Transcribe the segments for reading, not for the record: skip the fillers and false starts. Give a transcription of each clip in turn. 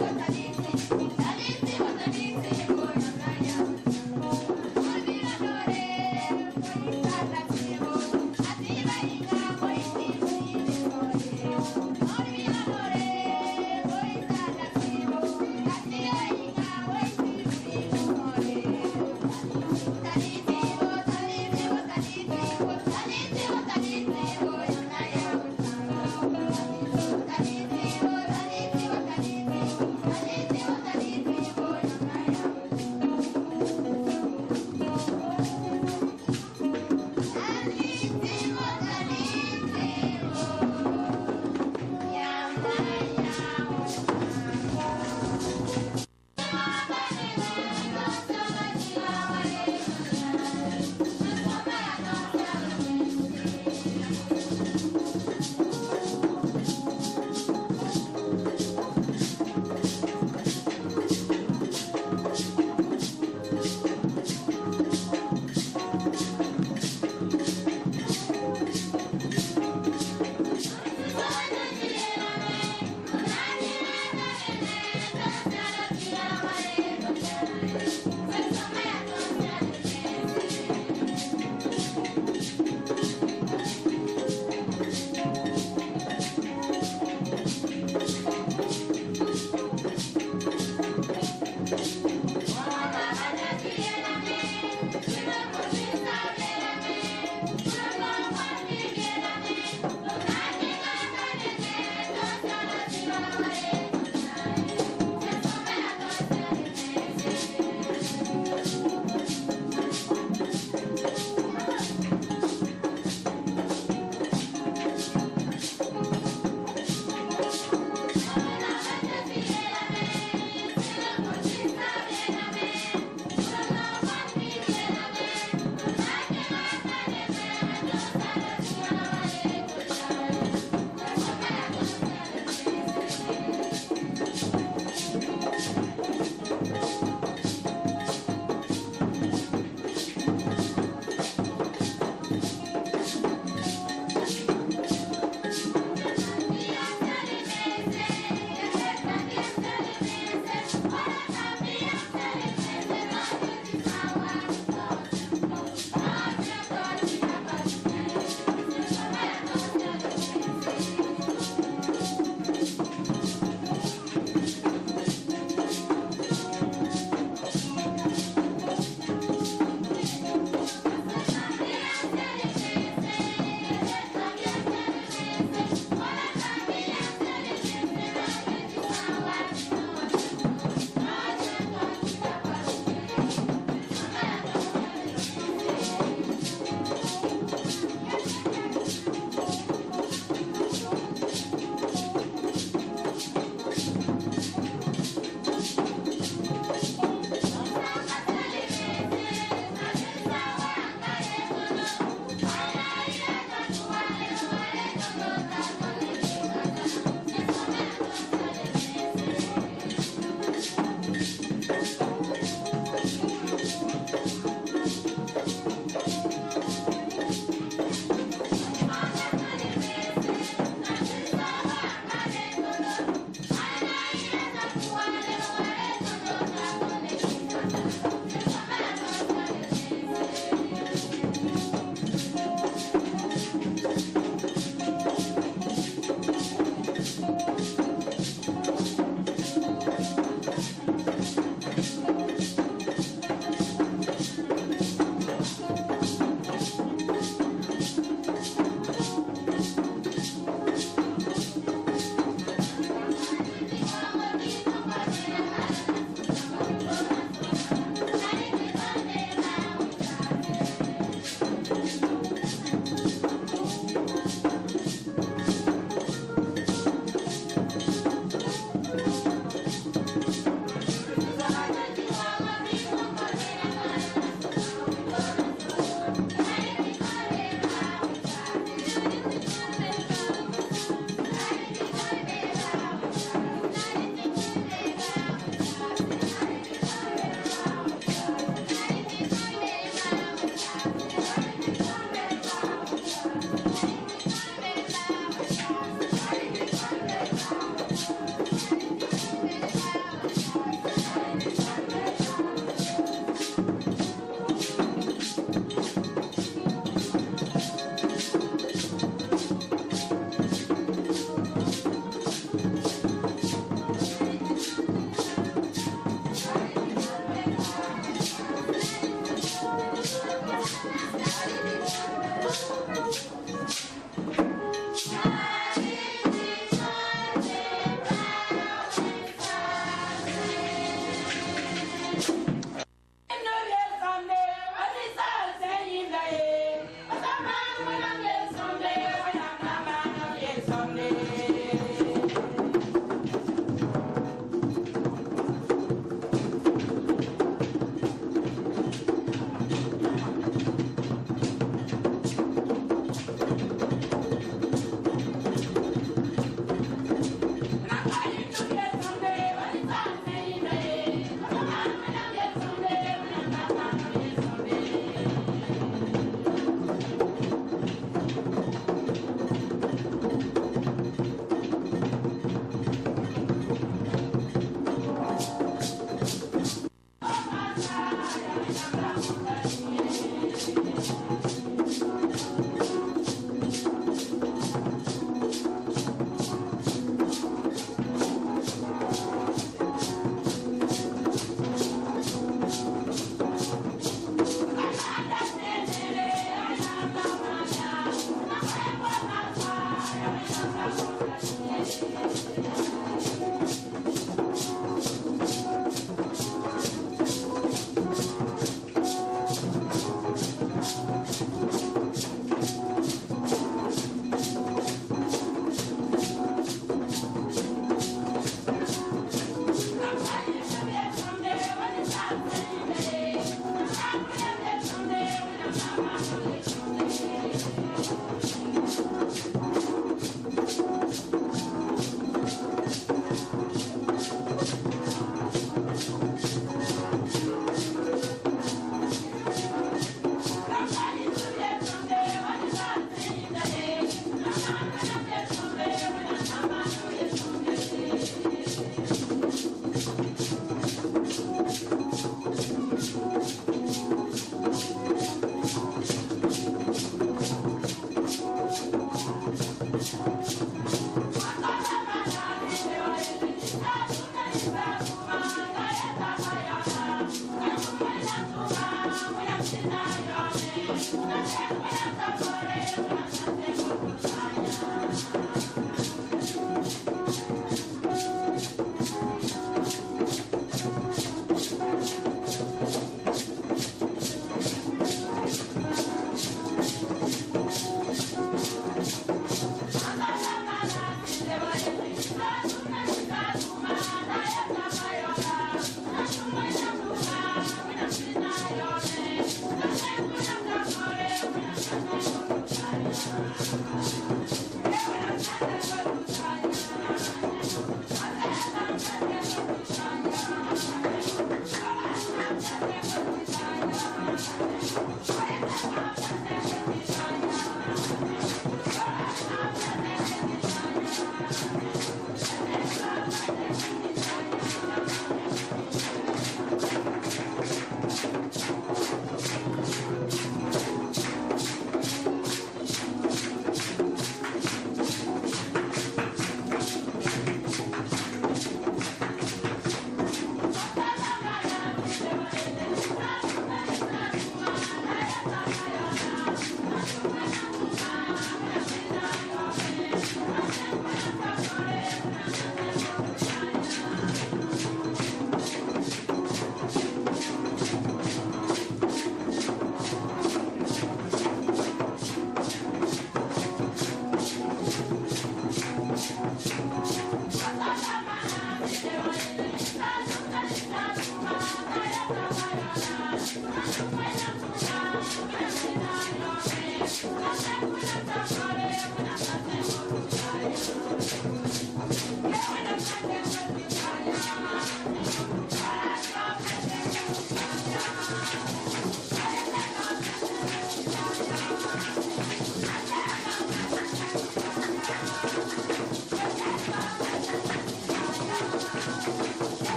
Thank you.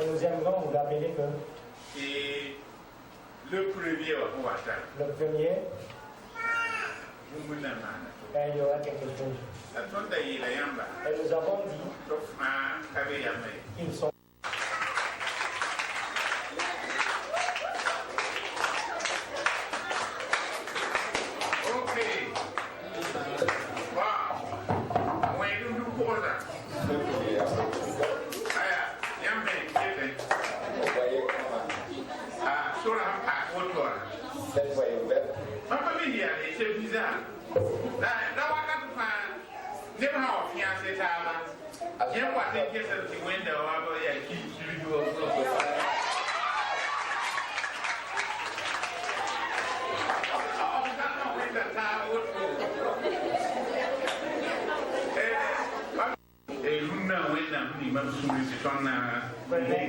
Et nous aimerions vous rappeler que Et le premier au Rwanda, le premier, vous me l'avez il y aura quelque chose. Et nous avons dit qu'ils sont.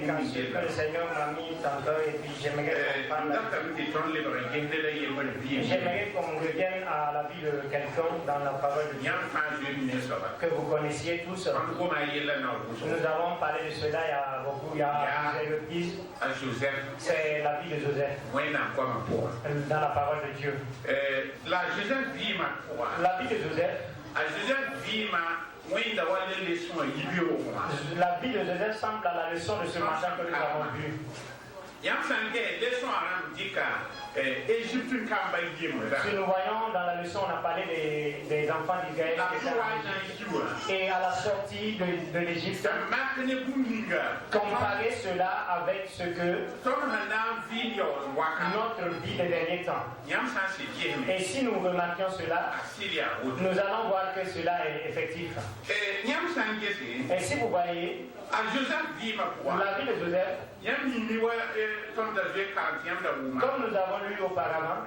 Quand le Seigneur m'a mis tantôt et puis j'aimerais qu'on revienne à la vie de quelqu'un dans la parole de Dieu que vous connaissiez tous. Nous avons parlé de cela il y a beaucoup, il y a plusieurs reprises. C'est la vie de Joseph dans la parole de Dieu. La vie de Joseph. La vie de Joseph semble à la leçon de ce matin que nous avons vu. Si nous voyons dans la leçon, on a parlé des enfants d'Israël et à la sortie de l'Égypte, comparer cela avec ce que notre vie des derniers temps. Et si nous remarquons cela, nous allons voir que cela est effectif. Et si vous voyez la vie de Joseph, comme nous avons lu auparavant,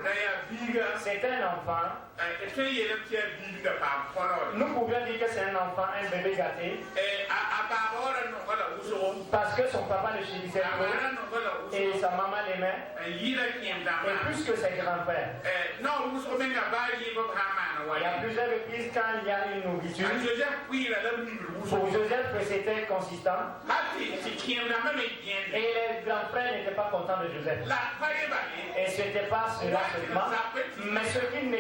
c'est un enfant. Nous pouvions dire que c'est un enfant, un bébé gâté, parce que son papa le chérissait et sa maman l'aimait, et plus que ses grands-pères. Il y a plusieurs reprises quand il y a une nourriture. Pour Joseph, c'était consistant. Et les grands-frères n'étaient pas contents de Joseph. Et ce n'était pas cela seulement, mais ce qui ne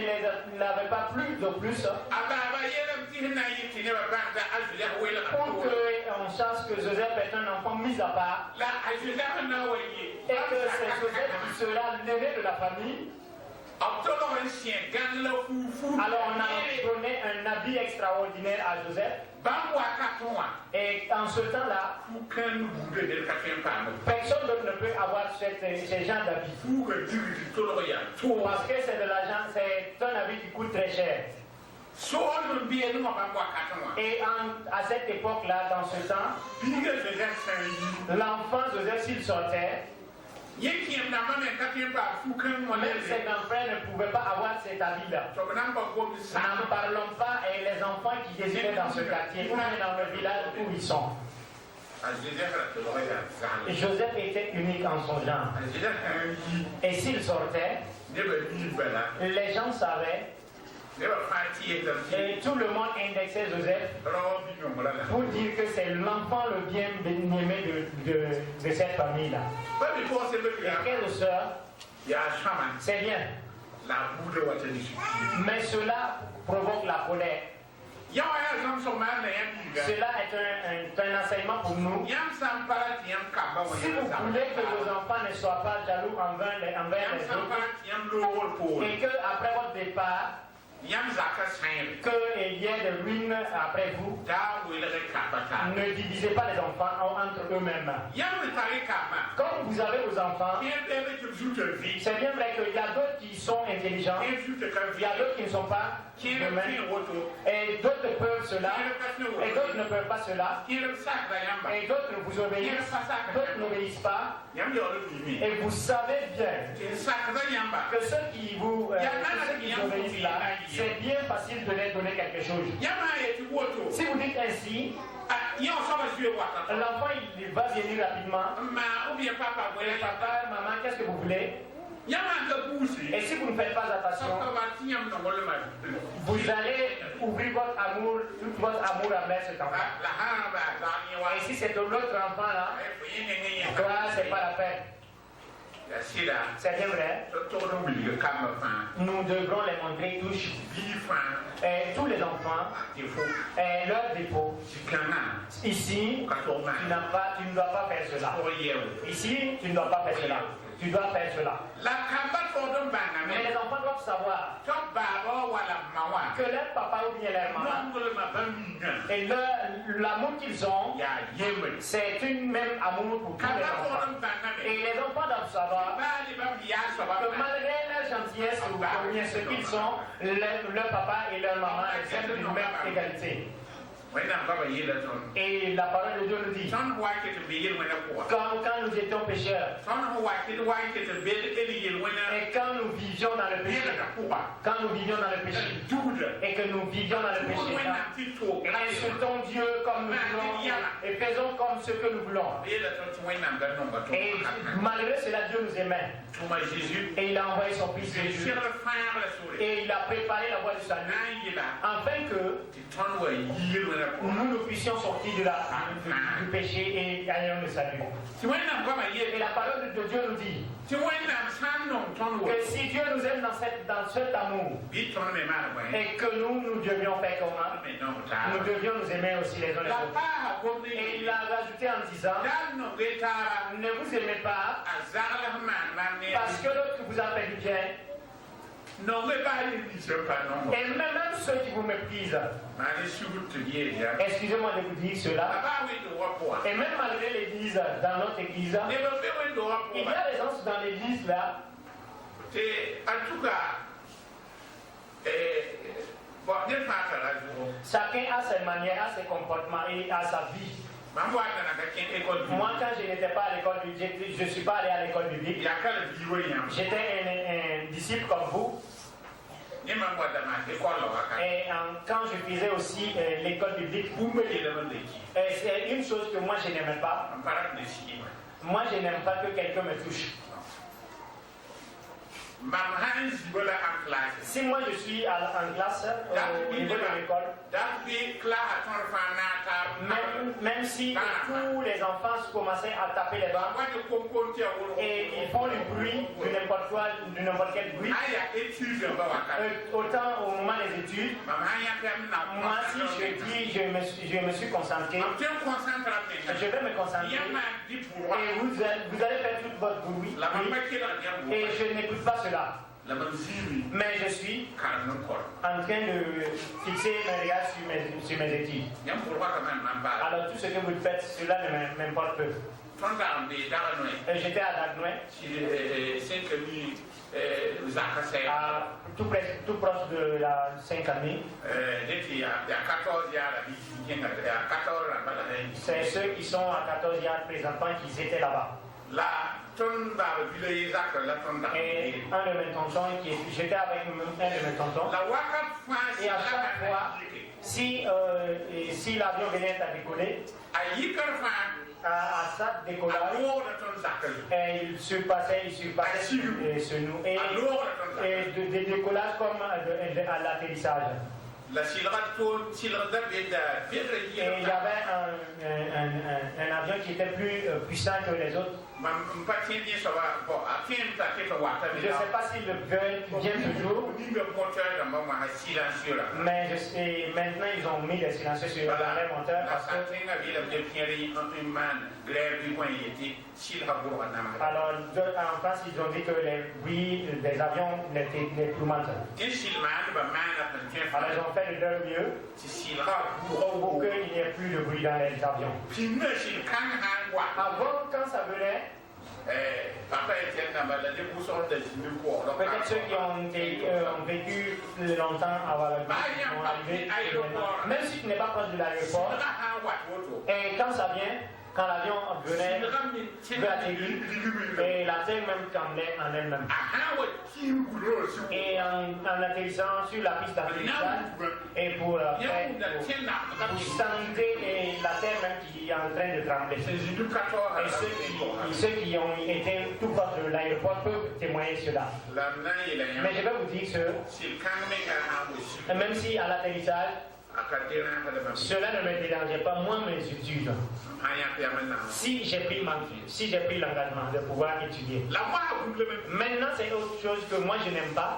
l'avait pas plu de plus, pour qu'on sache que Joseph est un enfant mis à part, et que c'est Joseph qui sera l'aîné de la famille. Alors on a donné un habit extraordinaire à Joseph. Et en ce temps-là, personne d'autre ne peut avoir ces genres d'habits. Parce que c'est de l'argent, c'est un habit qui coûte très cher. Et à cette époque-là, dans ce temps, l'enfant Joseph, s'il sortait, même ses grands-frères ne pouvaient pas avoir cet habit-là. N'en parlons pas et les enfants qui désidaient dans ce quartier ou même dans le village où ils sont. Joseph était unique en son genre. Et s'il sortait, les gens savaient. Et tout le monde indexait Joseph pour dire que c'est l'enfant le bien-aimé de cette famille-là. Et quelle sœur, c'est bien. Mais cela provoque la colère. Cela est un enseignement pour nous. Si vous voulez que vos enfants ne soient pas jaloux envers les autres et qu'après votre départ, qu'il y ait des ruines après vous, ne divisez pas les enfants entre eux-mêmes. Comme vous avez vos enfants, c'est bien vrai qu'il y a d'autres qui sont intelligents, il y a d'autres qui ne sont pas humains, et d'autres peuvent cela, et d'autres ne peuvent pas cela, et d'autres vous obéissent, d'autres n'obéissent pas, et vous savez bien que ceux qui vous obéissent là, c'est bien facile de leur donner quelque chose. Si vous dites ainsi, l'enfant il va venir rapidement. Papa, maman, qu'est-ce que vous voulez? Et si vous ne faites pas attention, vous allez ouvrir votre amour, tout votre amour envers cet enfant. Et si c'est de l'autre enfant là, toi, c'est pas la peine. C'est bien vrai. Nous devrons les montrer tous. Et tous les enfants, et leurs défauts. Ici, tu ne dois pas faire cela. Ici, tu ne dois pas faire cela. Tu dois faire cela. Mais les enfants doivent savoir que leur papa ou bien leur maman, et l'amour qu'ils ont, c'est une même amour pour tous les enfants. Et les enfants doivent savoir que malgré leur gentillesse ou bien ce qu'ils sont, leur papa et leur maman sont d'une même égalité. Et la parole de Dieu nous dit, quand nous étions pécheurs, et quand nous vivions dans le péché, et que nous vivions dans le péché, insultons Dieu comme nous voulons, et faisons comme ce que nous voulons. Et malgré cela, Dieu nous aimait. Et il a envoyé son fils Jésus. Et il a préparé la voie du salut, afin que nous puissions sortir du péché et ayons le salut. Et la parole de Dieu nous dit que si Dieu nous aime dans cet amour, et que nous devions faire comment? Nous devions nous aimer aussi les uns les autres. Et il a rajouté en disant, ne vous aimez pas parce que l'autre vous a fait du bien. Et même ceux qui vous méprisent, excusez-moi de vous dire cela, et même malgré l'église, dans notre église, il y a des gens dans l'église là, en tout cas, chacun a ses manières, a ses comportements et a sa vie. Moi, quand je n'étais pas à l'école biblique, je ne suis pas allé à l'école biblique. J'étais un disciple comme vous. Et quand je faisais aussi l'école biblique, c'est une chose que moi je n'aimais pas. Moi, je n'aime pas que quelqu'un me touche. Si moi je suis en classe au niveau de l'école, même si tous les enfants commençaient à taper les bancs et ils font du bruit, de n'importe quel bruit, autant au moment des études, moi si je dis je me suis concentré, je vais me concentrer et vous allez faire tout votre bruit et je n'écoute pas cela. Mais je suis en train de fixer mes regards sur mes études. Alors tout ce que vous faites, cela ne m'importe peu. J'étais à Dagnoué, tout proche de la Saint-Camille. C'est ceux qui sont à 14 ans présentement qui étaient là-bas. Et un de mes tontons, j'étais avec un de mes tontons, et à chaque fois, si l'avion venait à décoller, à sa décollage, il se passait sur nous, et de décollage comme à l'atterrissage. Et il y avait un avion qui était plus puissant que les autres. Je ne sais pas si le vol vient toujours, mais maintenant ils ont mis les silencieux sur l'arrêt moteur parce que alors en France ils ont dit que les bruits des avions n'étaient plus mal. Alors ils ont fait de leur mieux pour qu'il n'y ait plus de bruit dans les avions. Avant, quand ça venait, peut-être ceux qui ont vécu longtemps avant la vie vont arriver, même si tu n'es pas proche de l'aéroport, et quand ça vient, quand l'avion venait atterrir, et la terre même tremblait en elle-même. Et en atterrissant sur la piste d'atterrissage, et pour senter la terre même qui est en train de trembler. Et ceux qui ont été tout proches de l'aéroport peuvent témoigner cela. Mais je vais vous dire que même si à l'atterrissage, cela ne me dérangeait pas, moi mes études. Si j'ai pris l'engagement de pouvoir étudier. Maintenant c'est autre chose que moi je n'aime pas.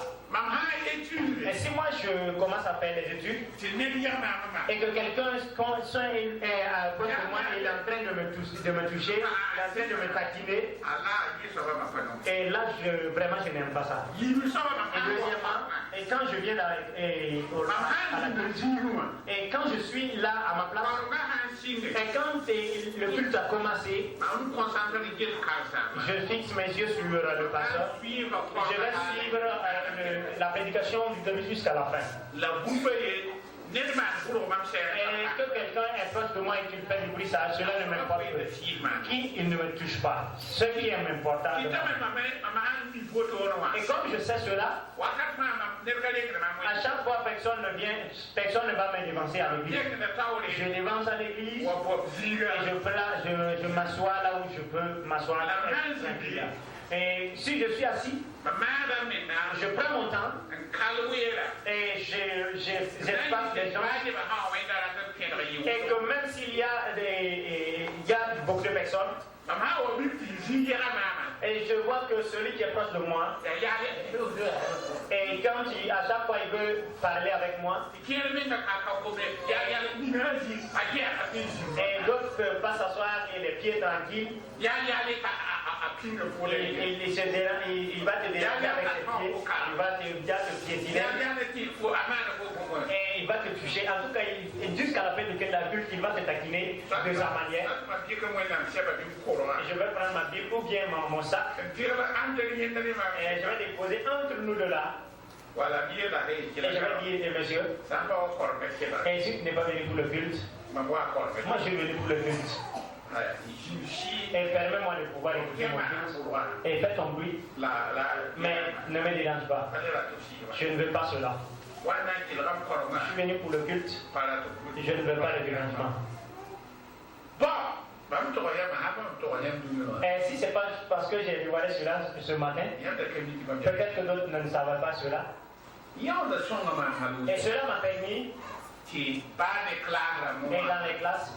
Et si moi je commence à faire des études et que quelqu'un à côté de moi est en train de me toucher, en train de me taquiner, et là vraiment je n'aime pas ça. Et deuxièmement, et quand je viens à la culture, et quand je suis là à ma place, et quand le culte a commencé, je fixe mes yeux sur le pasteur, je vais suivre la prédication du début jusqu'à la fin. Et que quelqu'un est proche de moi et qu'il fait du bruit, ça, cela ne m'importe pas. Qui il ne me touche pas. Ce qui est important. Et comme je sais cela, à chaque fois personne ne va me dévancer à l'église. Je dévance à l'église et je m'assois là où je peux m'asseoir. Et si je suis assis, je prends mon temps et j'espace les gens. Et que même s'il y a beaucoup de personnes, et je vois que celui qui est proche de moi, et quand à chaque fois il veut parler avec moi, et d'autres ne peuvent pas s'asseoir et les pieds tranquilles, il va te déranger avec ses pieds, il va te piétiner, et il va te toucher. En tout cas, jusqu'à la fin de la culte, il va te taquiner de sa manière. Et je vais prendre ma Bible ou bien mon sac, et je vais déposer entre nous deux là. Et je vais dire, monsieur, Jésus n'est pas venu pour le culte. Moi, je suis venu pour le culte. Et permets-moi de pouvoir écouter mon culte. Et fais ton bruit. Mais ne me dérange pas. Je ne veux pas cela. Je suis venu pour le culte. Je ne veux pas le dérangement. Et si c'est pas parce que j'ai dévoilé cela ce matin, peut-être que d'autres ne savent pas cela. Et cela m'a permis, et dans les classes,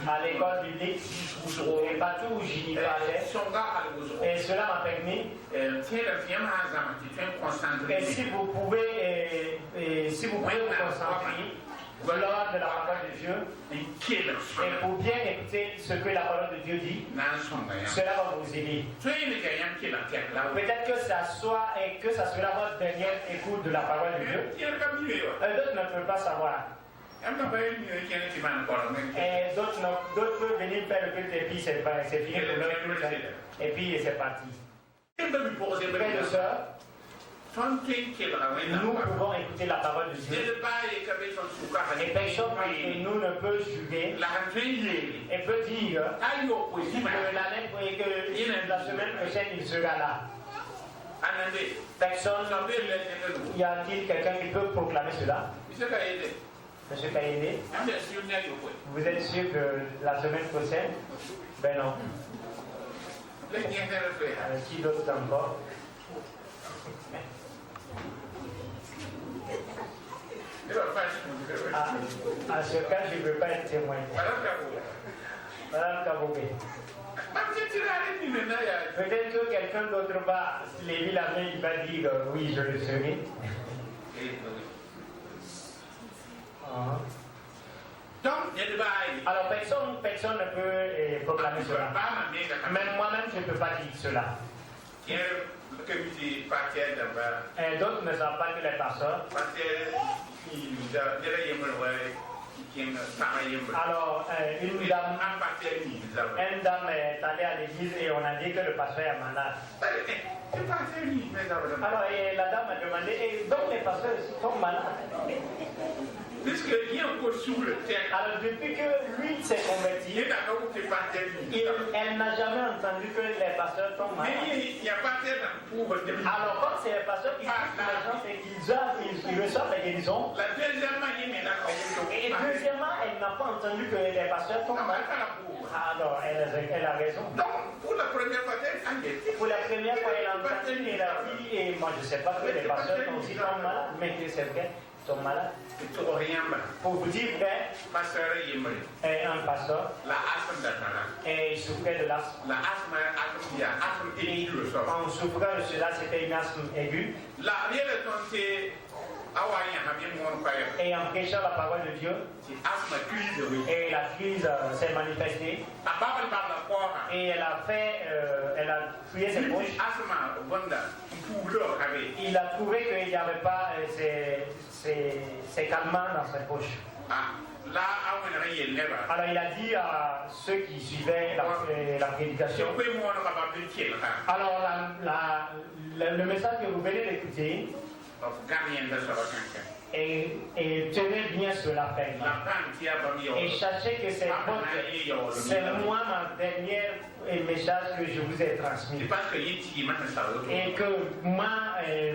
à l'école biblique, et partout où j'y passais, et cela m'a permis, et si vous pouvez vous concentrer lors de la parole de Dieu, et pour bien écouter ce que la parole de Dieu dit, cela va vous aider. Peut-être que ça sera votre dernière écoute de la parole de Dieu. D'autres ne peuvent pas savoir. Et d'autres peuvent venir faire le culte et puis c'est fini pour leur culte. Et puis c'est parti. Frères et sœurs, nous pouvons écouter la parole de Dieu. Et personne et nous ne peut juger et peut dire que la semaine prochaine il sera là. Personne, y a-t-il quelqu'un qui peut proclamer cela? Monsieur Kayede, vous êtes sûr que la semaine prochaine? Ben non. Qui d'autre encore? À ce cas, je ne veux pas être témoin. Madame Kaboué. Peut-être que quelqu'un d'autre va lever la main, il va dire oui, je le serai. Alors personne ne peut proclamer cela. Même moi-même, je ne peux pas dire cela. Et d'autres ne savent pas que les pasteurs. Alors, une dame est allée à l'église et on a dit que le pasteur est malade. Alors, et la dame a demandé, et donc les pasteurs sont malades. Alors, depuis que lui s'est converti, elle n'a jamais entendu que les pasteurs tombent malades. Alors, quand c'est les pasteurs qui touchent les gens, c'est qu'ils reçoivent la guérison. Et deuxièmement, elle n'a pas entendu que les pasteurs tombent malades. Alors, elle a raison. Pour la première fois, elle a entendu, elle a dit, et moi je ne sais pas que les pasteurs tombent malades, mais que c'est vrai, ils sont malades. Pour vous dire vrai, un pasteur, et il souffrait de l'asthme. En souffrant de cela, c'était une asthme aiguë. Et en prêchant la parole de Dieu, et la crise s'est manifestée. Et elle a fouillé ses poches. Il a trouvé qu'il n'y avait pas ses calmants dans ses poches. Alors il a dit à ceux qui suivaient la prédication, alors le message que vous venez d'écouter, et tenez bien sur la peine. Et sachez que c'est moi ma dernière message que je vous ai transmis. Et que moi,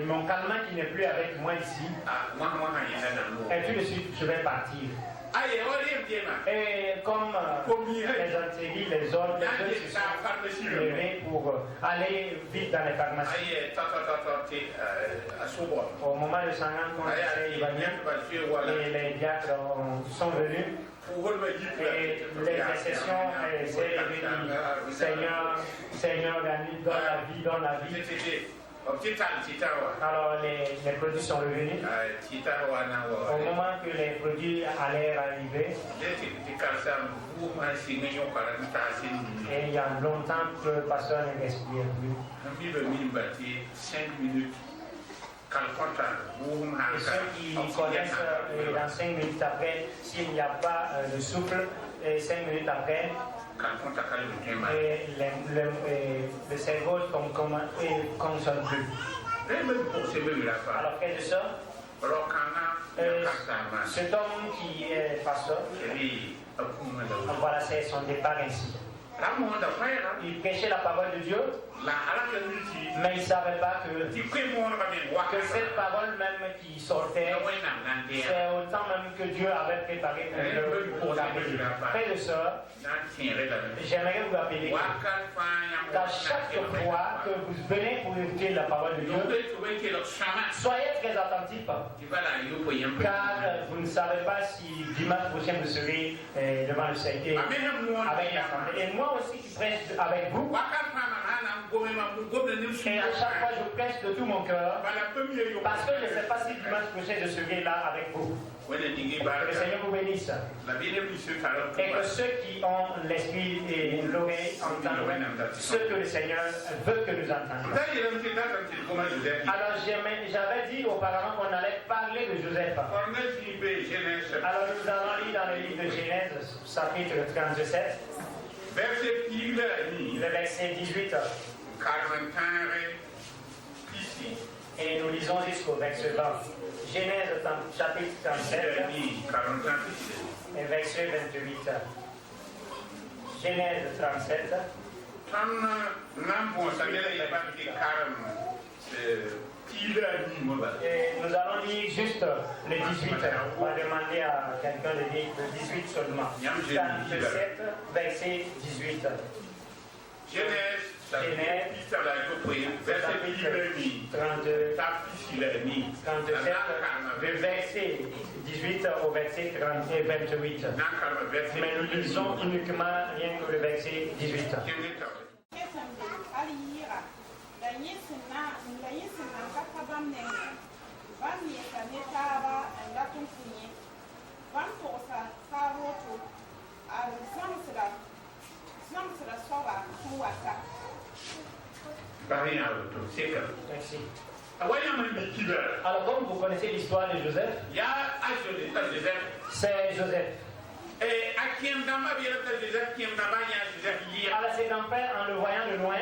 mon calmant qui n'est plus avec moi ici, et tout de suite je vais partir. Et comme les antéries, les autres se sont levés pour aller vite dans les pharmacies. Au moment de Sangan, quand s'est évanoui, les diacres sont venus. Et les intercessions s'est levé, Seigneur, donne la vie. Alors les produits sont revenus. Au moment que les produits allaient arriver, et il y a longtemps que le pasteur ne respirait plus. Et ceux qui connaissent, dans 5 minutes après, s'il n'y a pas de souffle, 5 minutes après, le cerveau ne consomme plus. Alors qu'est-ce que c'est ça? Cet homme qui est pasteur, voilà, c'est son départ ainsi. Il prêchait la parole de Dieu, mais il ne savait pas que cette parole même qui sortait, c'est autant même que Dieu avait préparé pour la vie. Frères et sœurs, j'aimerais vous rappeler qu'à chaque fois que vous venez pour écouter la parole de Dieu, soyez très attentifs, car vous ne savez pas si dimanche prochain vous serez devant le Seigneur avec la santé. Et moi aussi qui prêche avec vous, et à chaque fois je prêche de tout mon cœur, parce que je ne sais pas si dimanche prochain je serai là avec vous. Que le Seigneur vous bénisse. Et que ceux qui ont l'esprit et l'oreille entendent ce que le Seigneur veut que nous entendions. Alors j'avais dit auparavant qu'on allait parler de Joseph. Alors nous allons lire dans le livre de Genèse, chapitre 37. Le verset 18. Et nous lisons jusqu'au verset 20. Genèse chapitre 37 et verset 28. Genèse 37. Et nous allons lire juste le 18. On va demander à quelqu'un de lire le 18 seulement. 37, verset 18. Genèse, le verset 18 au verset 28. Mais nous lisons uniquement rien que le verset 18. Merci. Alors comme vous connaissez l'histoire de Joseph, c'est Joseph. Alors ses enfants, en le voyant de loin,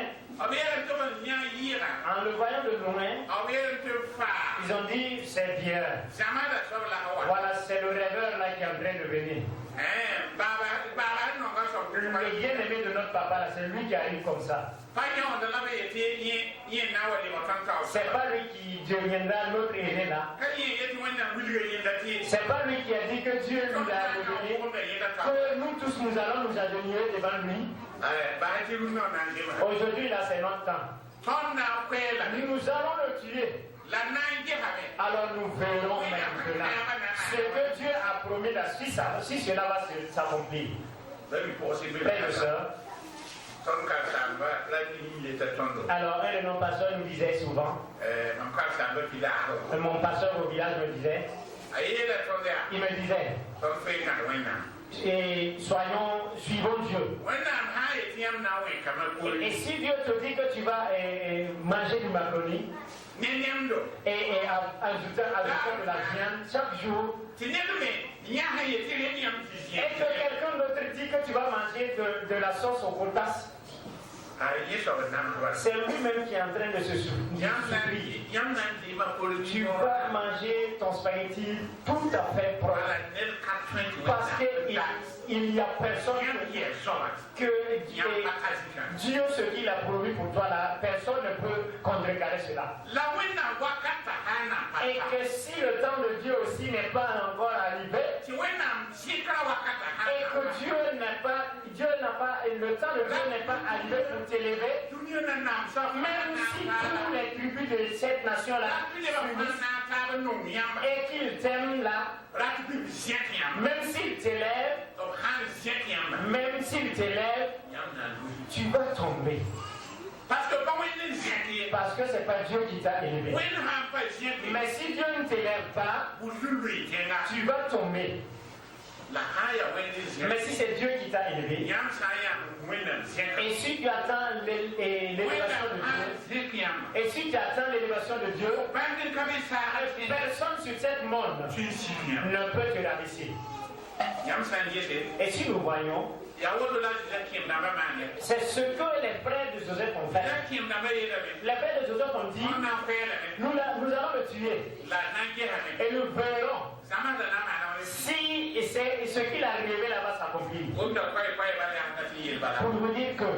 ils ont dit, c'est bien. Voilà, c'est le rêveur là qui est en train de venir. Le bien-aimé de notre papa là, c'est lui qui arrive comme ça. C'est pas lui qui deviendra notre aîné là. C'est pas lui qui a dit que Dieu nous a donné, que nous tous nous allons nous adonner devant lui. Aujourd'hui là, c'est notre temps. Nous allons le tuer. Alors nous verrons maintenant ce que Dieu a promis là, si cela va s'accomplir. Frères et sœurs, alors un de nos pasteurs nous disait souvent, mon pasteur au village me disait, il me disait, et suivons Dieu. Et si Dieu te dit que tu vas manger du macaroni et ajouter de la viande chaque jour, et que quelqu'un d'autre dit que tu vas manger de la sauce au potasse, c'est lui-même qui est en train de se souffrir. Tu vas manger ton spaghetti tout à fait propre. Parce qu'il n'y a personne que Dieu, ce qu'il a promis pour toi là, personne ne peut contrecarrer cela. Et que si le temps de Dieu aussi n'est pas encore arrivé, et que Dieu n'a pas, le temps de Dieu n'est pas arrivé pour t'élever, même si tous les tribus de cette nation-là et qu'ils t'aiment là, même s'ils t'élèvent, tu vas tomber. Parce que c'est pas Dieu qui t'a élevé. Mais si Dieu ne t'élève pas, tu vas tomber. Mais si c'est Dieu qui t'a élevé, et si tu attends l'élévation de Dieu, et si tu attends l'élévation de Dieu, personne sur cette monde ne peut te rabaisser. Et si nous voyons, c'est ce que les frères de Joseph ont fait. Les frères de Joseph ont dit, nous allons le tuer. Et nous verrons si ce qu'il a révélé là-bas s'accomplit. Pour vous dire que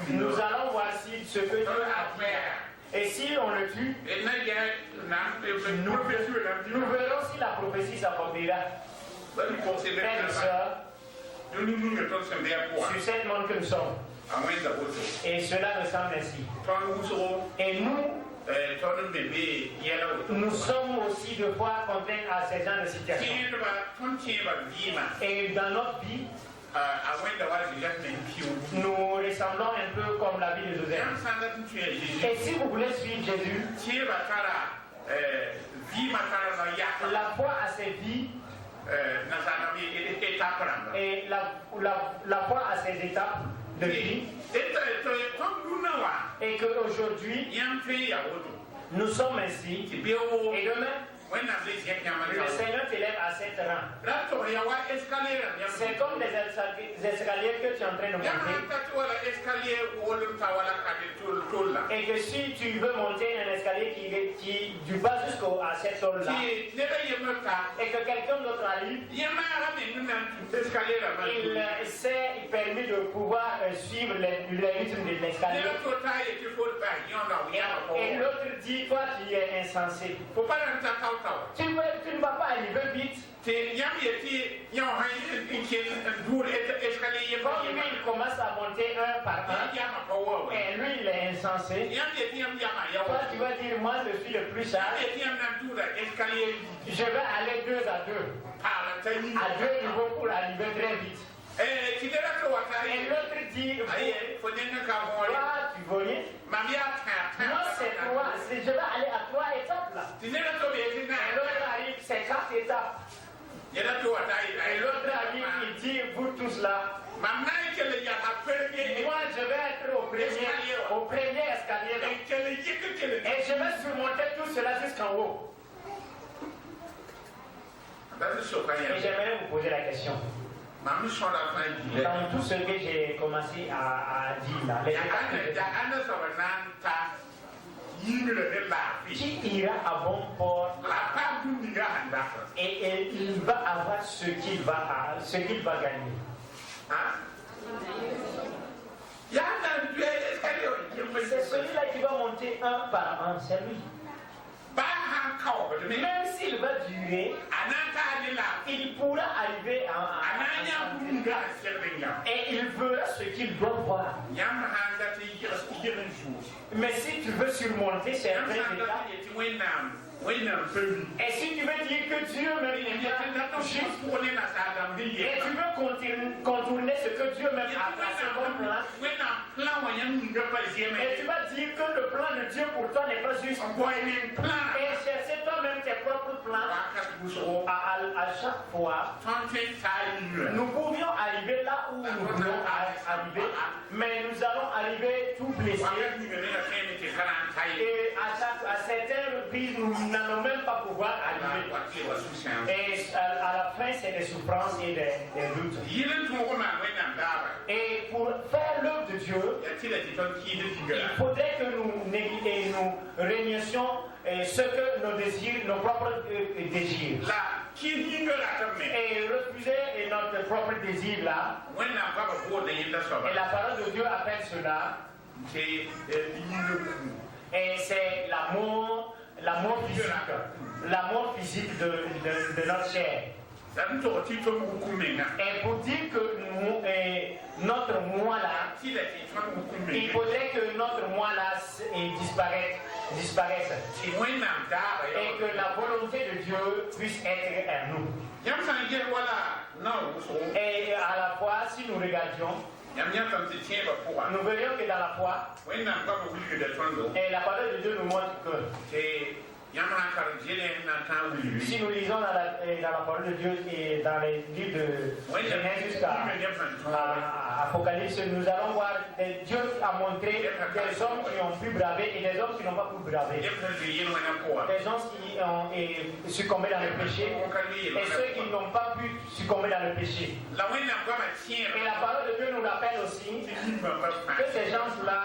nous allons voir si ce que Dieu a fait. Et si on le tue, nous verrons si la prophétie s'accomplira. Frères et sœurs, sur cette monde que nous sommes. Et cela me semble ainsi. Et nous sommes aussi de fois contraints à ces gens de situation. Et dans notre vie, nous ressemblons un peu comme la vie de Joseph. Et si vous voulez suivre Jésus, la foi à ses vies et la foi à ses étapes de vie, et qu'aujourd'hui nous sommes ainsi, et demain le Seigneur t'élève à cet rang. C'est comme des escaliers que tu es en train de monter. Et que si tu veux monter un escalier qui du bas jusqu'à cette tôle-là, et que quelqu'un d'autre arrive, il s'est permis de pouvoir suivre les rythmes de l'escalier. Et l'autre dit, toi tu es insensé. Tu ne vas pas arriver vite. Comme lui, il commence à monter un par un, et lui, il est insensé. Toi, tu vas dire, moi, je suis le plus sage. Je vais aller 2 à 2. À 2 niveaux pour arriver très vite. Et l'autre dit, toi, tu veux rien. Moi, c'est 3. Je vais aller à 3 étapes là. Et l'autre arrive, c'est 4 étapes. Et l'autre arrive, il dit, vous tous là, moi, je vais être au premier escalier là. Et je vais surmonter tout cela jusqu'en haut. Et j'aimerais vous poser la question. Dans tout ce que j'ai commencé à dire là, qui ira à bon port et il va avoir ce qu'il va gagner. C'est celui-là qui va monter un par un, c'est lui. Même s'il va durer, il pourra arriver et il verra ce qu'il doit voir. Mais si tu veux surmonter certains états, et si tu veux dire que Dieu même est juste, et tu veux contourner ce que Dieu même a placé comme plan, et tu vas dire que le plan de Dieu pour toi n'est pas juste, et chercher toi-même tes propres plans, à chaque fois, nous pouvions arriver là où nous voulons arriver, mais nous allons arriver tout blessés. Et à certaines reprises, nous n'allons même pas pouvoir arriver. Et à la fin, c'est des souffrances et des doutes. Et pour faire l'œuvre de Dieu, il faudrait que nous réunissions ce que nos désirs, nos propres désirs. Et refuser notre propre désir là. Et la parole de Dieu appelle cela. Et c'est l'amour physique de notre chair. Et pour dire que notre moi là, il faudrait que notre moi là disparaisse. Et que la volonté de Dieu puisse être en nous. Et à la fois, si nous regardions, nous verrions que dans la foi, et la parole de Dieu nous montre que si nous lisons dans la parole de Dieu et dans les livres de Genèse jusqu'à Apocalypse, nous allons voir que Dieu a montré des hommes qui ont pu braver et des hommes qui n'ont pas pu braver. Des gens qui ont succombé dans le péché et ceux qui n'ont pas pu succomber dans le péché. Et la parole de Dieu nous rappelle aussi que ces gens-là,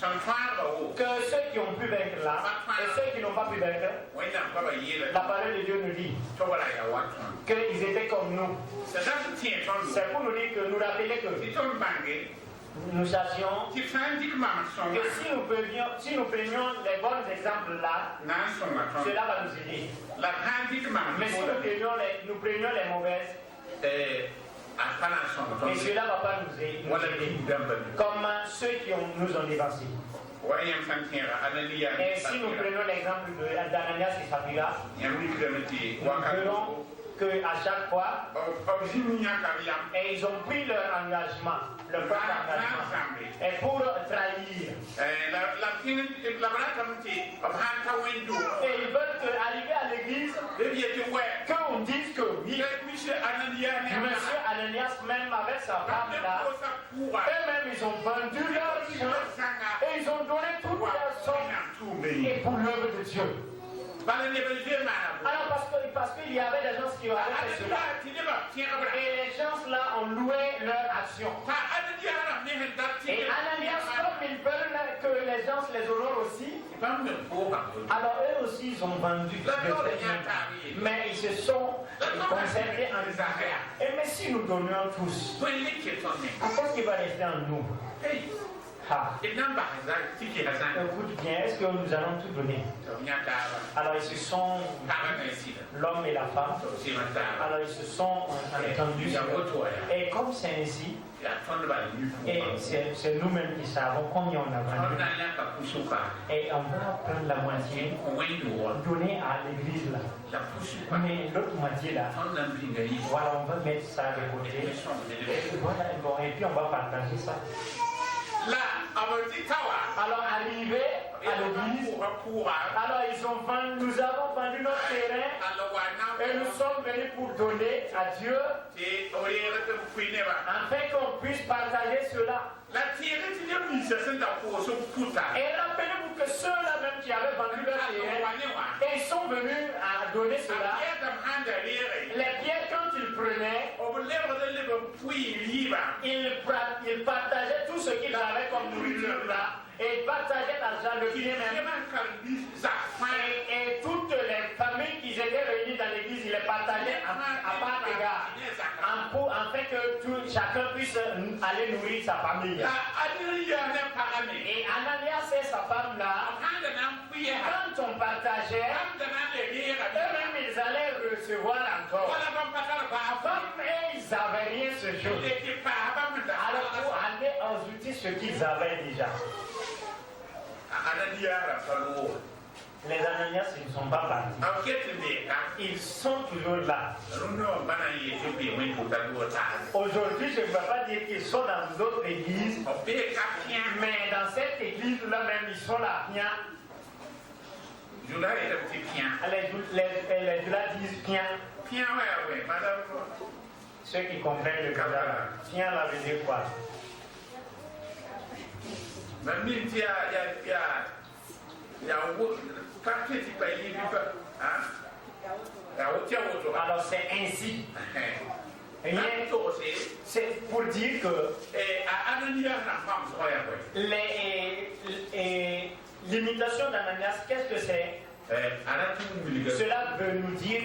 que ceux qui ont pu vaincre là et ceux qui n'ont pas pu vaincre, la parole de Dieu nous dit qu'ils étaient comme nous. C'est pour nous dire que nous rappeler que nous sachions que si nous prenions les bons exemples là, cela va nous aider. Mais si nous prenions les mauvaises, et cela ne va pas nous aider, comme ceux qui nous ont dévancés. Et si nous prenons l'exemple d'Ananias et Saphira, nous verrons qu'à chaque fois, et ils ont pris leur engagement, leur propre engagement, et pour trahir. Et ils veulent arriver à l'église, qu'on dise que oui, monsieur Ananias, même avec sa femme là, eux-mêmes ils ont vendu leur choses et ils ont donné toute leur somme et pour l'œuvre de Dieu. Alors parce qu'il y avait des gens qui avaient fait cela et les gens là ont loué leur action. Et Ananias, comme ils veulent que les gens les honorent aussi, alors eux aussi ils ont vendu mais ils se sont conservés en Israël. Et mais si nous donnions tous, qu'est-ce qui va rester en nous? Écoute bien, est-ce que nous allons tout donner? Alors ils se sont, l'homme et la femme, alors ils se sont entendus. Et comme c'est ainsi, et c'est nous-mêmes qui savons combien on a vendu. Et on va prendre la moitié, donner à l'église là. Mais l'autre moitié là, voilà, on va mettre ça de côté. Et, voilà, bon, et puis on va partager ça. Alors arrivé à l'église, alors nous avons vendu notre terrain et nous sommes venus pour donner à Dieu afin qu'on puisse partager cela. Et rappelez-vous que ceux-là même qui avaient vendu leur terrain, et ils sont venus à donner cela. venaient, ils partageaient tout ce qu'ils avaient comme nourriture là. Et ils partageaient l'argent, le bien même. Et toutes les familles qui étaient réunies dans l'église, ils les partageaient à part égard. Afin que chacun puisse aller nourrir sa famille. Et Ananias et sa femme là, quand on partageait, eux-mêmes ils allaient recevoir encore. Comme ils n'avaient rien ce jour. Alors pour aller ajouter ce qu'ils avaient déjà. Les Ananias, ils ne sont pas partis. Ils sont toujours là. Aujourd'hui, je ne vais pas dire qu'ils sont dans d'autres églises, mais dans cette église-là même, ils sont là. Les Julas disent Pien. Ceux qui comprennent le Canada, Pien, là veut dire quoi? Alors c'est ainsi. C'est pour dire que l'imitation d'Ananias, qu'est-ce que c'est? Cela veut nous dire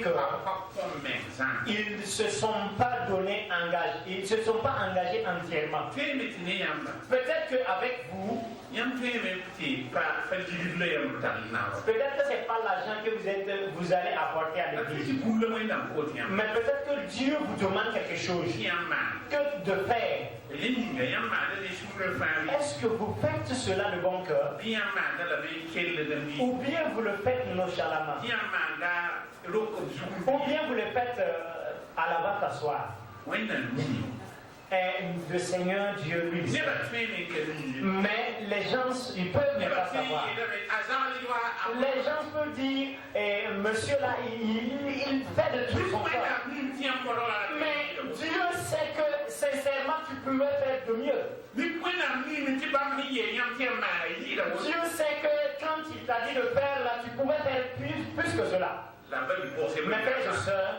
qu'ils ne se sont pas donnés engagés, ils ne se sont pas engagés entièrement. Peut-être qu'avec vous, peut-être que ce n'est pas l'argent que vous allez apporter à l'église. Mais peut-être que Dieu vous demande quelque chose. Que de faire? Est-ce que vous faites cela de bon cœur? Ou bien vous le faites nonchalamment? Ou bien vous le faites à la va t'asseoir? Et le Seigneur Dieu lui dit. Mais les gens, ils peuvent ne pas savoir. Les gens peuvent dire, monsieur là, il fait de tout son cœur. Mais Dieu sait que sincèrement tu pouvais faire de mieux. Dieu sait que quand il t'a dit de faire là, tu pouvais faire plus que cela. Mes frères et sœurs,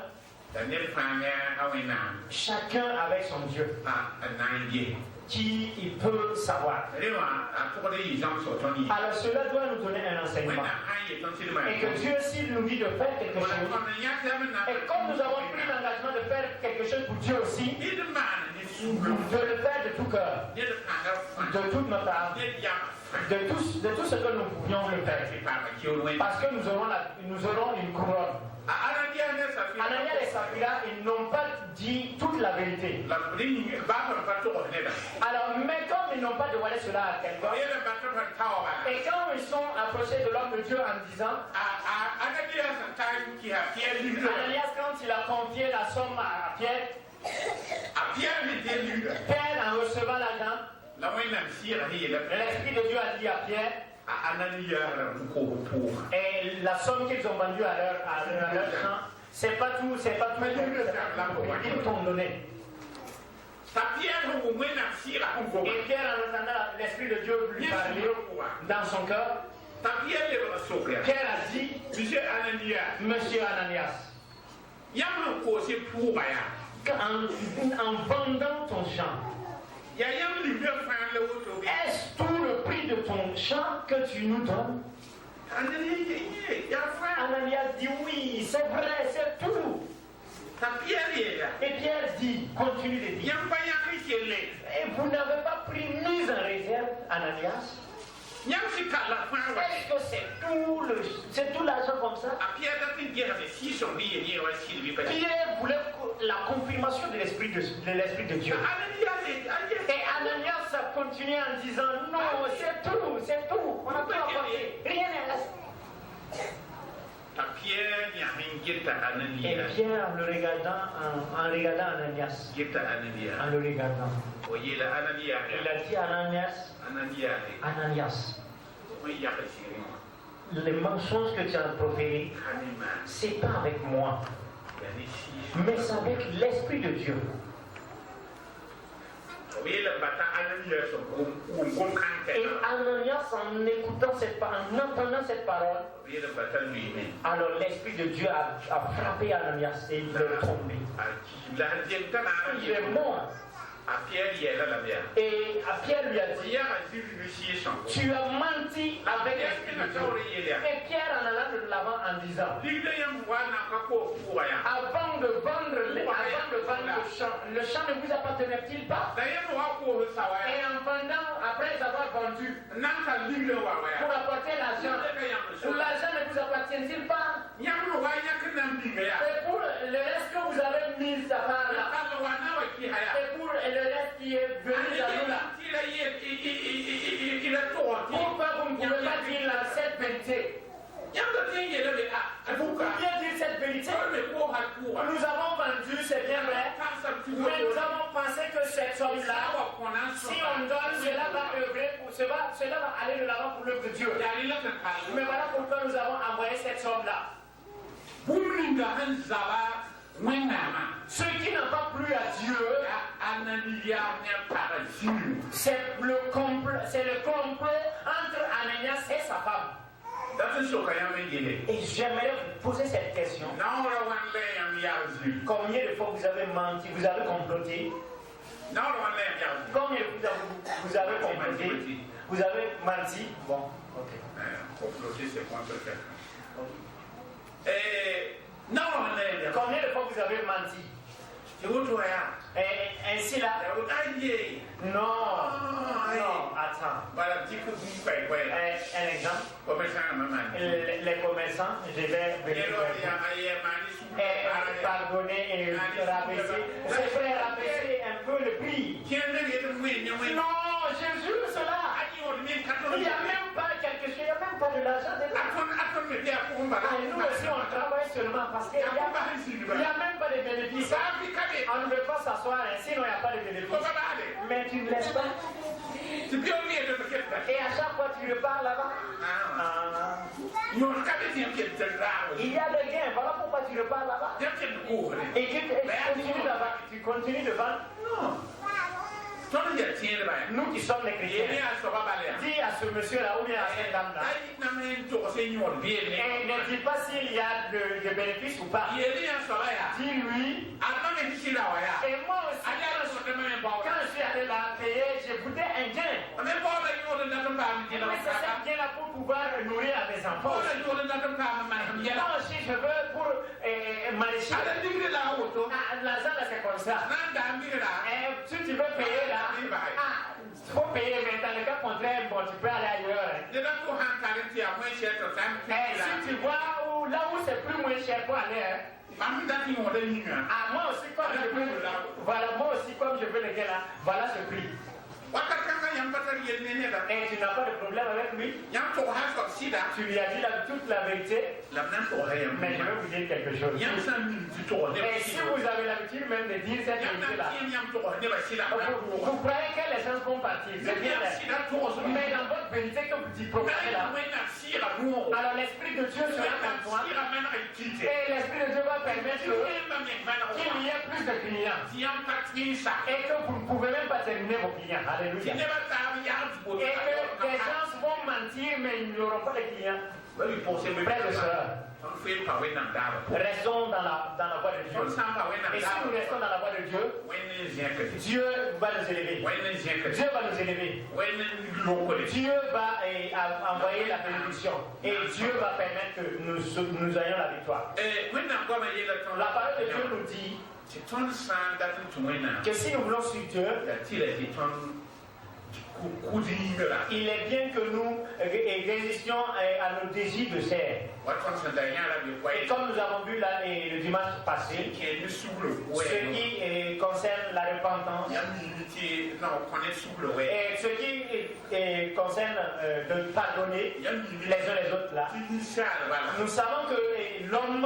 chacun avec son Dieu qui il peut savoir. Alors cela doit nous donner un enseignement. Et que Dieu s'il nous dit de faire quelque chose, et comme nous avons pris l'engagement de faire quelque chose pour Dieu aussi, de le faire de tout cœur, de toute notre âme, de tout ce que nous pouvions le faire. Parce que nous aurons une couronne. Ananias et Saphira, ils n'ont pas dit toute la vérité. Alors, mais comme ils n'ont pas dévoilé cela à quelqu'un, et quand ils sont approchés de l'homme de Dieu en disant, Ananias, quand il a confié la somme à Pierre, Pierre en recevant l'argent, l'Esprit de Dieu a dit à Pierre, et la somme qu'ils ont vendue à leur champ, c'est pas tout, ils t'ont donné. Et Pierre, en entendant l'Esprit de Dieu lui parler dans son cœur, Pierre a dit, Monsieur Ananias, en vendant ton champ, est-ce tout le prix de ton champ que tu nous donnes? Ananias dit oui, c'est vrai, c'est tout. Et Pierre dit, continue de dire, et vous n'avez pas pris mise en réserve, Ananias? Est-ce que c'est tout l'argent comme ça? Pierre voulait la confirmation de l'Esprit de Dieu. Et Ananias a continué en disant non, c'est tout, on a tout apporté, rien n'est resté. Et Pierre, en regardant Ananias, en le regardant, il a dit Ananias, les mensonges que tu as proférés, c'est pas avec moi, mais c'est avec l'Esprit de Dieu. Et Ananias, en écoutant en entendant cette parole, alors l'Esprit de Dieu a frappé Ananias et il l'a tombé. Il est mort. Et à Pierre lui a dit, tu as menti avec l'Esprit de Dieu. Et Pierre en allant de l'avant en disant, avant de vendre le champ ne vous appartenait-il pas? Et en vendant, après avoir vendu, pour apporter l'argent, l'argent ne vous appartient-il pas? Et pour le reste que vous avez mis à part là, et pour le reste qui est venu à nous là, pourquoi vous ne pouvez pas dire cette vérité? Vous pouviez dire cette vérité. Nous avons vendu, c'est bien vrai, mais nous avons pensé que cette somme-là, si on donne, cela va œuvrer, cela va aller de l'avant pour l'œuvre de Dieu. Mais voilà pourquoi nous avons envoyé cette somme-là. Ce qui n'a pas plu à Dieu, c'est le complot entre Ananias et sa femme. Et j'aimerais vous poser cette question. Combien de fois vous avez menti, vous avez comploté? Combien de fois vous avez comploté? Vous avez menti? Bon, ok. Comploter, c'est contre quelqu'un. Combien de fois vous avez menti? Et ainsi là. Non, attends. Un exemple. Les commerçants, je vais venir pardonner et rabaisser. C'est vrai, rabaisser un peu le prix. Non, je jure cela. Il n'y a même pas quelque chose, il n'y a même pas de l'argent dedans. Nous aussi on travaille seulement parce qu'il n'y a même pas de bénéfices. On ne veut pas s'asseoir, sinon il n'y a pas de bénéfices. Mais tu ne laisses pas. Et à chaque fois tu repars là-bas. Il y a des gains, voilà pourquoi tu repars là-bas. Et tu continues de vendre. Non. Nous qui sommes les chrétiens, dis à ce monsieur-là ou bien à cette dame-là, et ne dis pas s'il y a de bénéfices ou pas. Dis-lui. Et moi aussi, quand je suis allé là payer, j'ai goûté un gain. Mais c'est ça gain là pour pouvoir nourrir à mes enfants. Moi aussi, je veux pour m'enrichir. L'argent là, c'est comme ça. Et si tu veux payer là, il faut payer, mais dans le cas contraire, bon, tu peux aller ailleurs. Si tu vois là où c'est plus moins cher pour aller, moi aussi, comme je veux, voilà, moi aussi, comme je veux le gars là, voilà ce prix. Et tu n'as pas de problème avec lui. Tu lui as dit toute la vérité. Mais je vais vous dire quelque chose. Et si vous avez l'habitude même de dire cette vérité-là, vous croyez que les gens vont partir. C'est bien. Mais dans votre vérité que vous dites proclamez là, alors l'Esprit de Dieu sera en toi. Et l'Esprit de Dieu va permettre qu'il y ait plus de clients. Et que vous ne pouvez même pas terminer vos clients. Alléluia. Et que des gens vont mentir, mais ils n'auront pas de clients. Frères et sœurs, restons dans la voie de Dieu. Et si nous restons dans la voie de Dieu, Dieu va nous élever. Dieu va nous élever. Dieu va envoyer la bénédiction. Et Dieu va permettre que nous ayons la victoire. La parole de Dieu nous dit que si nous voulons suivre Dieu, il est bien que nous résistions à nos désirs de chair. Et comme nous avons vu là, le dimanche passé, ce qui concerne la repentance, et ce qui concerne de pardonner les uns les autres là, nous savons que l'homme,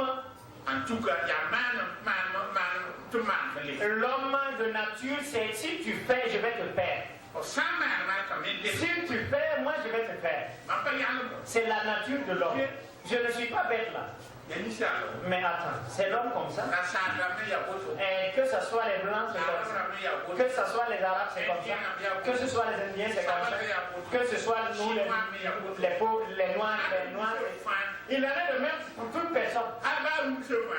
l'homme de nature, c'est si tu fais, je vais te faire. Si tu fais, moi je vais te faire. C'est la nature de l'homme. Je ne suis pas bête là. Mais attends, c'est l'homme comme ça. Et que ce soit les blancs, c'est comme ça. Que ce soit les arabes, c'est comme ça. Que ce soit les indiens, c'est comme ça. Que ce soit nous, les pauvres, les noirs. Il en est de même pour toute personne.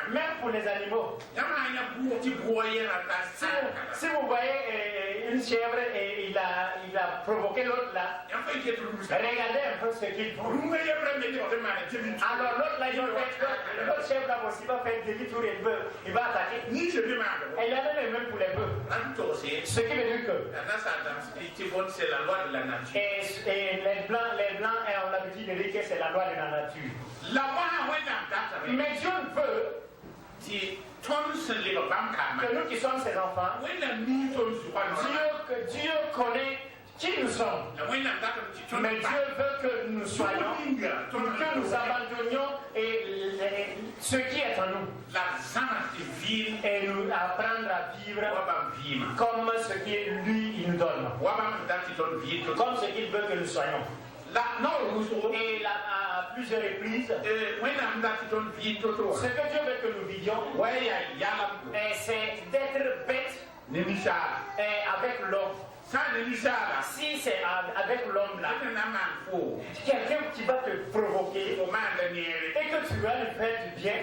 Même pour les animaux. Si vous voyez une chèvre et il a provoqué l'autre là, regardez un peu ce qu'il faut. Alors l'autre là, l'autre chèvre là aussi va faire demi-tour et il va attaquer. Et il en est de même pour les bœufs. Ce qui veut dire que c'est la loi de la nature. Et les blancs ont l'habitude de dire que c'est la loi de la nature. Mais Dieu veut que nous qui sommes ses enfants, Dieu connaît qui nous sommes. Mais Dieu veut que nous soyons, que nous abandonnions ce qui est en nous. Et nous apprendre à vivre comme ce qu'il lui il nous donne. Comme ce qu'il veut que nous soyons. Et à plusieurs reprises, ce que Dieu veut que nous vivions, c'est d'être bête avec l'homme. Si c'est avec l'homme là, quelqu'un qui va te provoquer et que tu vas lui faire du bien, et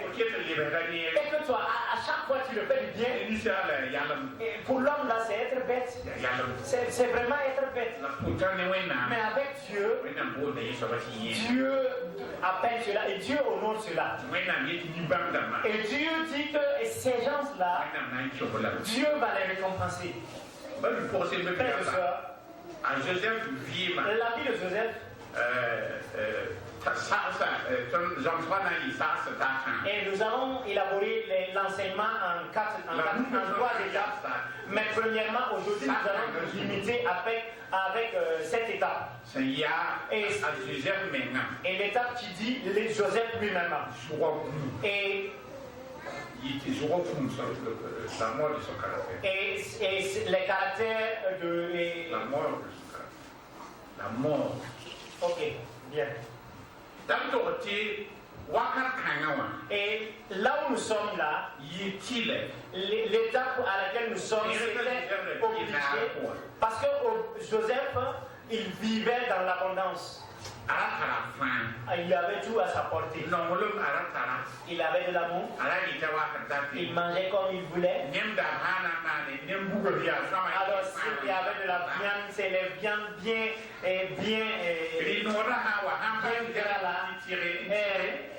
que toi à chaque fois tu le fais du bien, et pour l'homme là c'est être bête, c'est vraiment être bête. Mais avec Dieu, Dieu appelle cela et Dieu honore cela. Et Dieu dit que ces gens là, Dieu va les récompenser. La vie de Joseph, et nous allons élaborer l'enseignement en trois étapes. Mais premièrement, aujourd'hui, nous allons nous limiter avec cette étape. Et l'étape qui dit Joseph lui-même. Et la mort de son caractère. Et les caractères de... La mort. Ok, bien. Et là où nous sommes là, l'étape à laquelle nous sommes, c'était obligé. Parce que Joseph, il vivait dans l'abondance. Il avait tout à sa portée. Il avait de l'amour. Il mangeait comme il voulait. Alors s'il y avait de la viande, c'est les viandes bien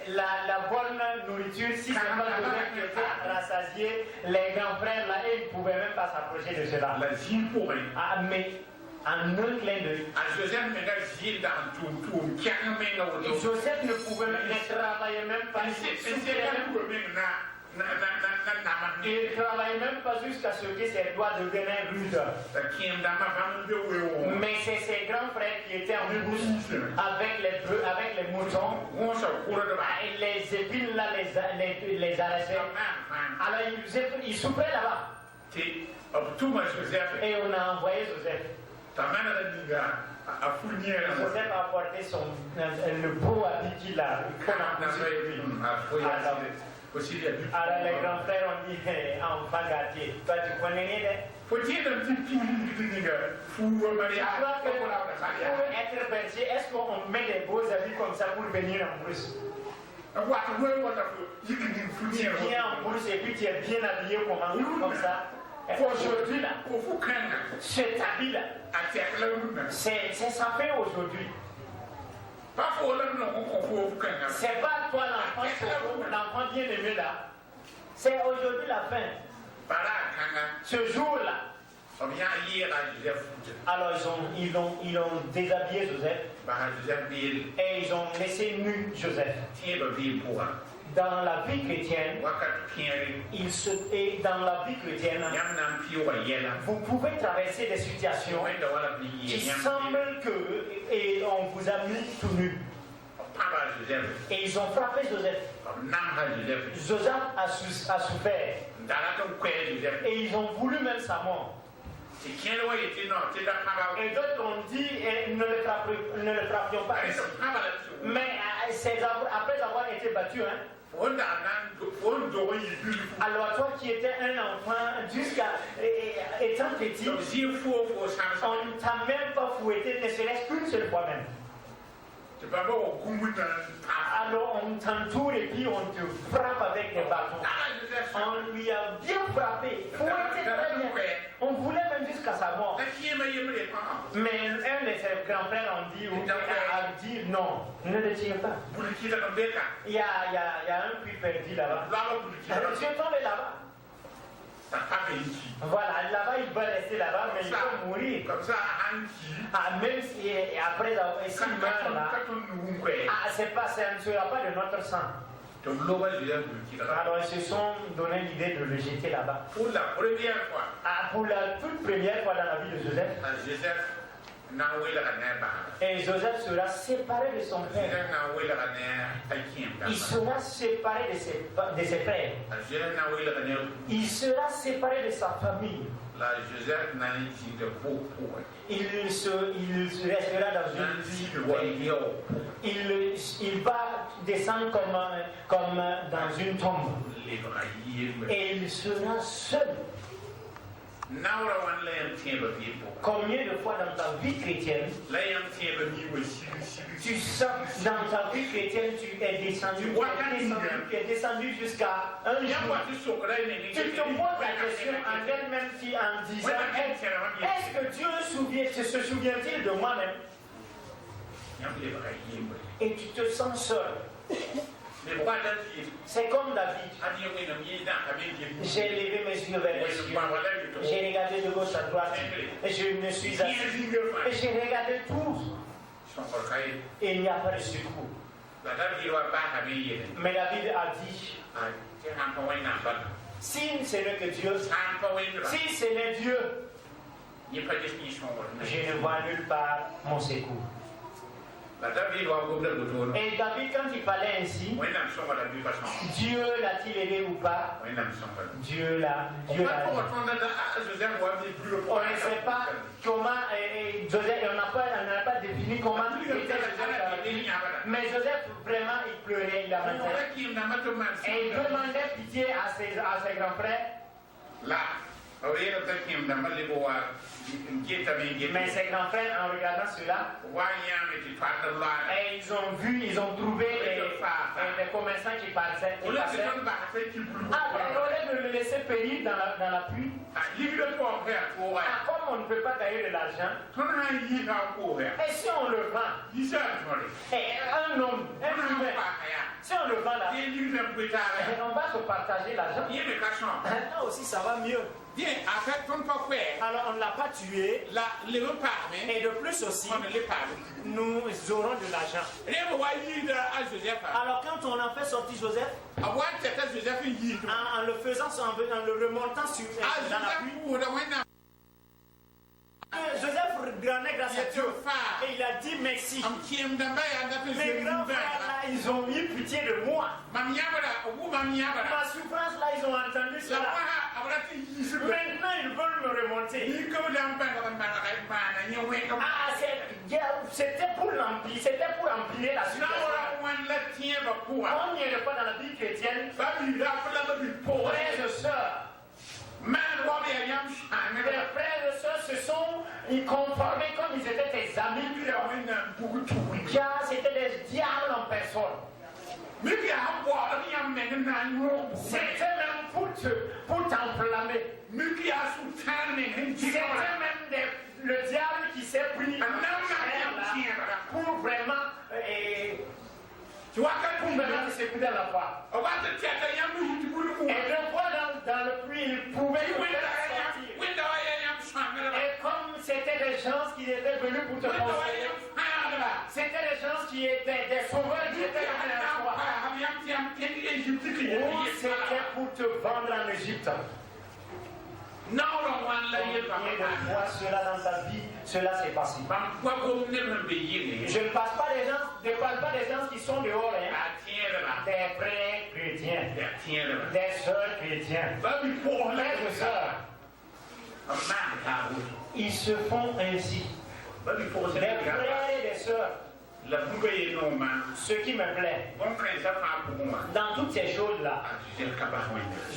la bonne nourriture. Si c'est pas Joseph qui était rassasié, les grands frères là, ils ne pouvaient même pas s'approcher de cela. Mais en un clin d'œil. Joseph ne pouvait ne travailler même pas. Il ne travaillait même pas jusqu'à ce que ses doigts devenaient rudes. Mais c'est ses grands frères qui étaient en brousse avec les bœufs, avec les moutons. Et les épines là les arrachaient. Alors ils souffraient là-bas. Et on a envoyé Joseph. Joseph a apporté le beau habit qu'il a. Alors les grands frères ont dit enfant gâté, toi tu connais rien. Pour être berger, est-ce qu'on met des beaux habits comme ça pour venir en brousse? Bien en brousse et puis tu es bien habillé comme ça. Aujourd'hui là, cet habit là, c'est sa fin aujourd'hui. C'est pas toi l'enfant bien aimé là. C'est aujourd'hui la fin. Ce jour-là. Alors ils ont déshabillé Joseph. Et ils ont laissé nu Joseph. Dans la vie chrétienne, vous pouvez traverser des situations qui semblent qu'on vous a mis tout nu. Et ils ont frappé Joseph. Joseph a souffert. Et ils ont voulu même sa mort. Et d'autres ont dit ne le frappions pas ici. Mais après avoir été battu, Alors toi qui étais un enfant jusqu'à étant petit, on ne t'a même pas fouetté, ne serait-ce qu'une seule fois même. Alors on t'entoure et puis on te frappe avec des bâtons. On lui a bien frappé, fouetté très bien. On voulait même jusqu'à sa mort. Mais un de ses grands frères a dit non, ne le tire pas. Il y a un puits perdu là-bas. Je suis tombé là-bas. Voilà, là-bas il va rester là-bas, mais il va mourir. Comme ça, même si après s'il meurt là, ça ne sera pas de notre sang. Alors ils se sont donné l'idée de le jeter là-bas. Pour la première fois. Pour la toute première fois dans la vie de Joseph. Et Joseph sera séparé de son père. Il sera séparé de ses frères. Il sera séparé de sa famille. Il restera dans une vie. Il va descendre comme dans une tombe. Et il sera seul. Combien de fois dans ta vie chrétienne, tu sens dans ta vie chrétienne, tu es descendu jusqu'à un jour. Tu te poses la question en elle-même en disant, est-ce que Dieu se souvient-il de moi-même? Et tu te sens seul. C'est comme David. J'ai levé mes yeux vers les cieux. J'ai regardé de gauche à droite. Et je me suis assis. Et j'ai regardé tout. Et il n'y a pas de secours. Mais David a dit, si ce n'est que Dieu, si ce n'est Dieu, je ne vois nulle part mon secours. Et David, quand il parlait ainsi, Dieu l'a-t-il aidé ou pas? Dieu l'a aidé. On ne sait pas comment Joseph, on n'a pas défini comment était Joseph. Mais Joseph, vraiment, il pleurait, il lamentait. Et il demandait pitié à ses grands frères. Mais ses grands frères, en regardant cela, et ils ont vu, ils ont trouvé des commerçants qui passaient. Au lieu de le laisser périr dans la pluie, comme on ne peut pas gagner de l'argent, et si on le vend, et un homme, un humain, si on le vend là, on va se partager l'argent. Là aussi, ça va mieux. Alors on ne l'a pas tué. Et de plus aussi, nous aurons de l'argent. Alors quand on a fait sortir Joseph, en le faisant, en le remontant dans la pluie, Joseph rendait grâce à Dieu et il a dit merci. Mes grands frères là, ils ont eu pitié de moi. Ma souffrance là, ils ont entendu cela. Maintenant, ils veulent me remonter. C'était pour empirer la situation. Combien de fois dans la vie chrétienne, frères et sœurs, les frères et sœurs se sont conformés comme ils étaient des amis. Car c'était des diables en personne. C'était même pour t'enflammer. C'était même le diable qui s'est pris pour vraiment te secouer dans la foi. Et deux fois dans le puits, il pouvait sortir. Et comme c'était des gens qui étaient venus pour te conseiller, c'était des gens qui étaient des sauveurs qui étaient venus à toi. Ou c'était pour te vendre en Égypte. Combien de fois cela dans ta vie, cela s'est passé. Je ne parle pas des gens qui sont dehors, des frères chrétiens, des sœurs chrétiennes, frères et sœurs. Ils se font ainsi. Des frères et des sœurs. Ce qui me plaît, dans toutes ces choses-là,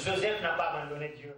Joseph n'a pas abandonné Dieu.